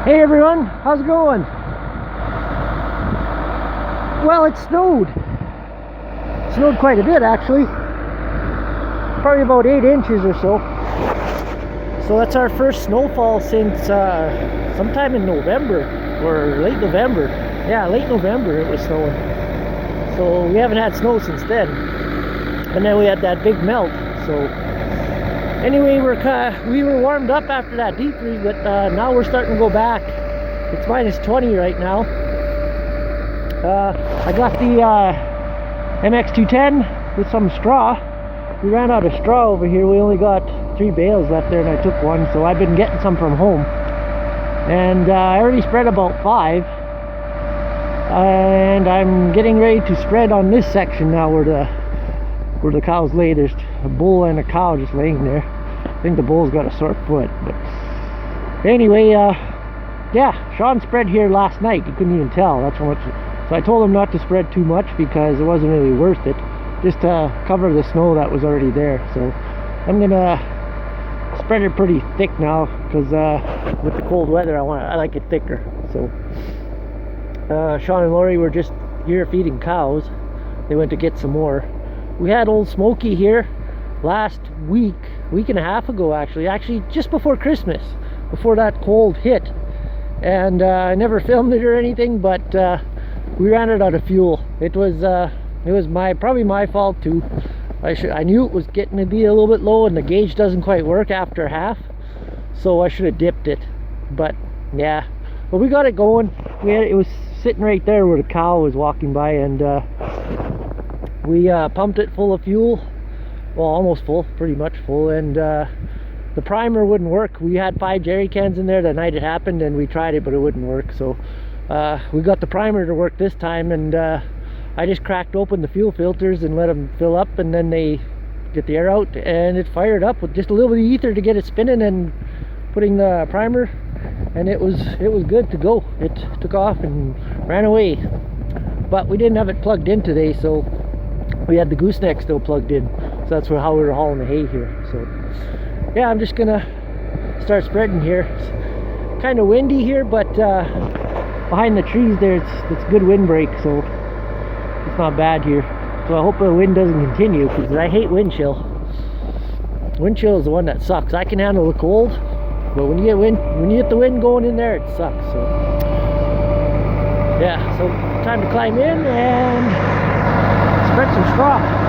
Hey everyone, how's it going? Well, it snowed. Snowed quite a bit actually. Probably about 8 inches or so. So that's our first snowfall since sometime in November or late November. Yeah, late November it was snowing. So we haven't had snow since then. And then we had that big melt. So anyway, we were warmed up after that deep freeze, but now we're starting to go back. It's minus 20 right now. I got the MX210 with some straw. We ran out of straw over here. We only got 3 bales left there, and I took one, so I've been getting some from home. And I already spread about 5. And I'm getting ready to spread on this section now where the cows lay. There's a bull and a cow just laying there. I think the bull's got a sore foot, but anyway, yeah, Sean spread here last night. You couldn't even tell. That's how much. So I told him not to spread too much because it wasn't really worth it, just to cover the snow that was already there. So I'm gonna spread it pretty thick now because with the cold weather, I like it thicker. So Sean and Lori were just here feeding cows. They went to get some more. We had old Smokey here last week and a half ago actually just before Christmas, before that cold hit, and I never filmed it or anything, but we ran it out of fuel. It was probably my fault too. I knew it was getting to be a little bit low and the gauge doesn't quite work after half, so I should have dipped it. But yeah, but we got it going. It was sitting right there where the cow was walking by, and we pumped it full of fuel. Well, almost full, pretty much full, and the primer wouldn't work. We had 5 jerry cans in there the night it happened, and we tried it, but it wouldn't work. So we got the primer to work this time, and I just cracked open the fuel filters and let them fill up, and then they get the air out, and it fired up with just a little bit of ether to get it spinning and putting the primer, and it was good to go. It took off and ran away. But we didn't have it plugged in today, so we had the gooseneck still plugged in. So that's how we were hauling the hay here. So yeah, I'm just gonna start spreading here. It's kind of windy here, but behind the trees there it's good windbreak, so it's not bad here. So I hope the wind doesn't continue, because I hate wind chill. Wind chill is the one that sucks. I can handle the cold, but when you get the wind going in there, it sucks. So yeah, so time to climb in and spread some straw.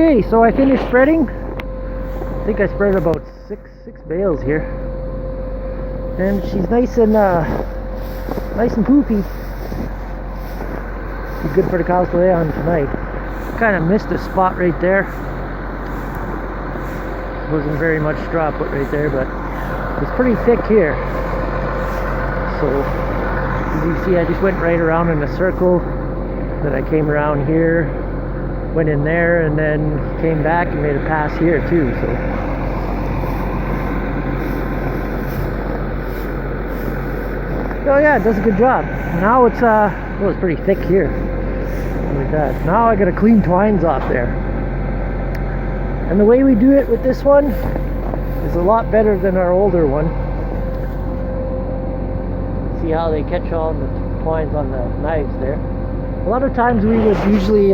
Okay, so I finished spreading. I think I spread about six bales here, and she's nice and poofy. Be good for the cows to lay on tonight. Kind of missed a spot right there. Wasn't very much straw put right there, but it's pretty thick here. So as you see, I just went right around in a circle. Then I came around here, went in there, and then came back and made a pass here too. So oh yeah, it does a good job. Now it's well, it's pretty thick here. Like that. Now I gotta clean twines off there. And the way we do it with this one is a lot better than our older one. See how they catch all the twines on the knives there. A lot of times we would usually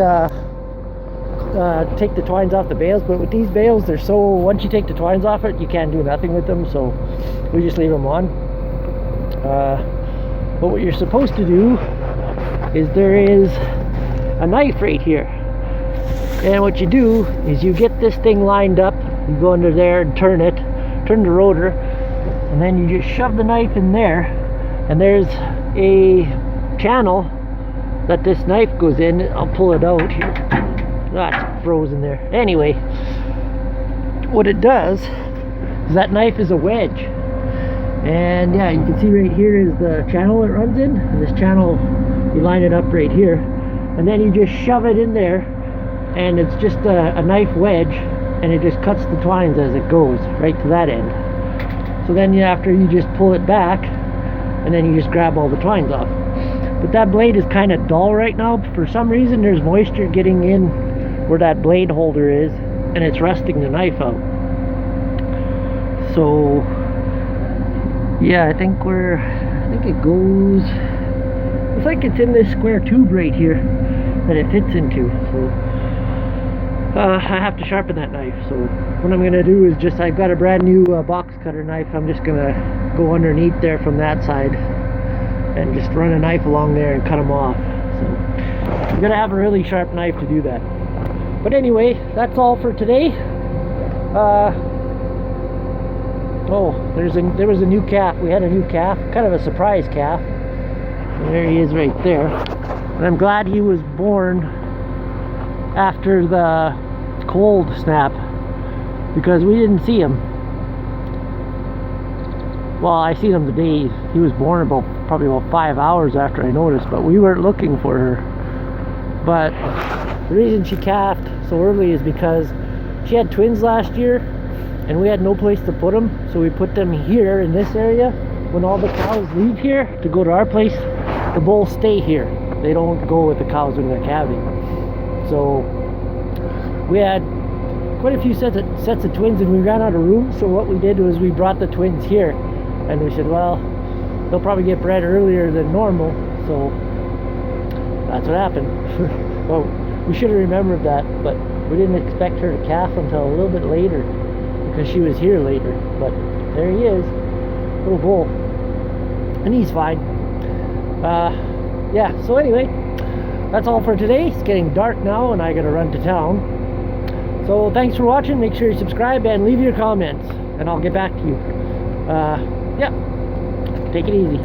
take the twines off the bales, but with these bales, they're so, once you take the twines off it, you can't do nothing with them, so we just leave them on. But what you're supposed to do is there is a knife right here, and what you do is you get this thing lined up, you go under there and turn the rotor, and then you just shove the knife in there, and there's a channel that this knife goes in. I'll pull it out here. That's frozen there. Anyway, what it does is that knife is a wedge, and yeah, you can see right here is the channel it runs in, and this channel, you line it up right here, and then you just shove it in there, and it's just a knife wedge, and it just cuts the twines as it goes right to that end. So then after you just pull it back, and then you just grab all the twines off. But that blade is kind of dull right now. For some reason there's moisture getting in where that blade holder is, and it's rusting the knife out. So yeah, I think it goes, it's like it's in this square tube right here that it fits into. So I have to sharpen that knife. So what I'm gonna do is just, I've got a brand new box cutter knife. I'm just gonna go underneath there from that side and just run a knife along there and cut them off. So you gotta have a really sharp knife to do that. But anyway, that's all for today. Oh, there was a new calf. We had a new calf, kind of a surprise calf. And there he is right there. And I'm glad he was born after the cold snap, because we didn't see him. Well, I seen him the day he was born, probably about 5 hours after I noticed, but we weren't looking for her. But the reason she calved so early is because she had twins last year, and we had no place to put them, so we put them here in this area. When all the cows leave here to go to our place, the bulls stay here. They don't go with the cows when they're calving. So we had quite a few sets of twins, and we ran out of room. So what we did was we brought the twins here, and we said, well, they'll probably get bred earlier than normal. So that's what happened. Well, we should have remembered that, but we didn't expect her to calf until a little bit later, because she was here later. But there he is, little bull, and he's fine. Yeah, so anyway, that's all for today. It's getting dark now, and I gotta run to town. So thanks for watching. Make sure you subscribe and leave your comments, and I'll get back to you. Yeah, take it easy.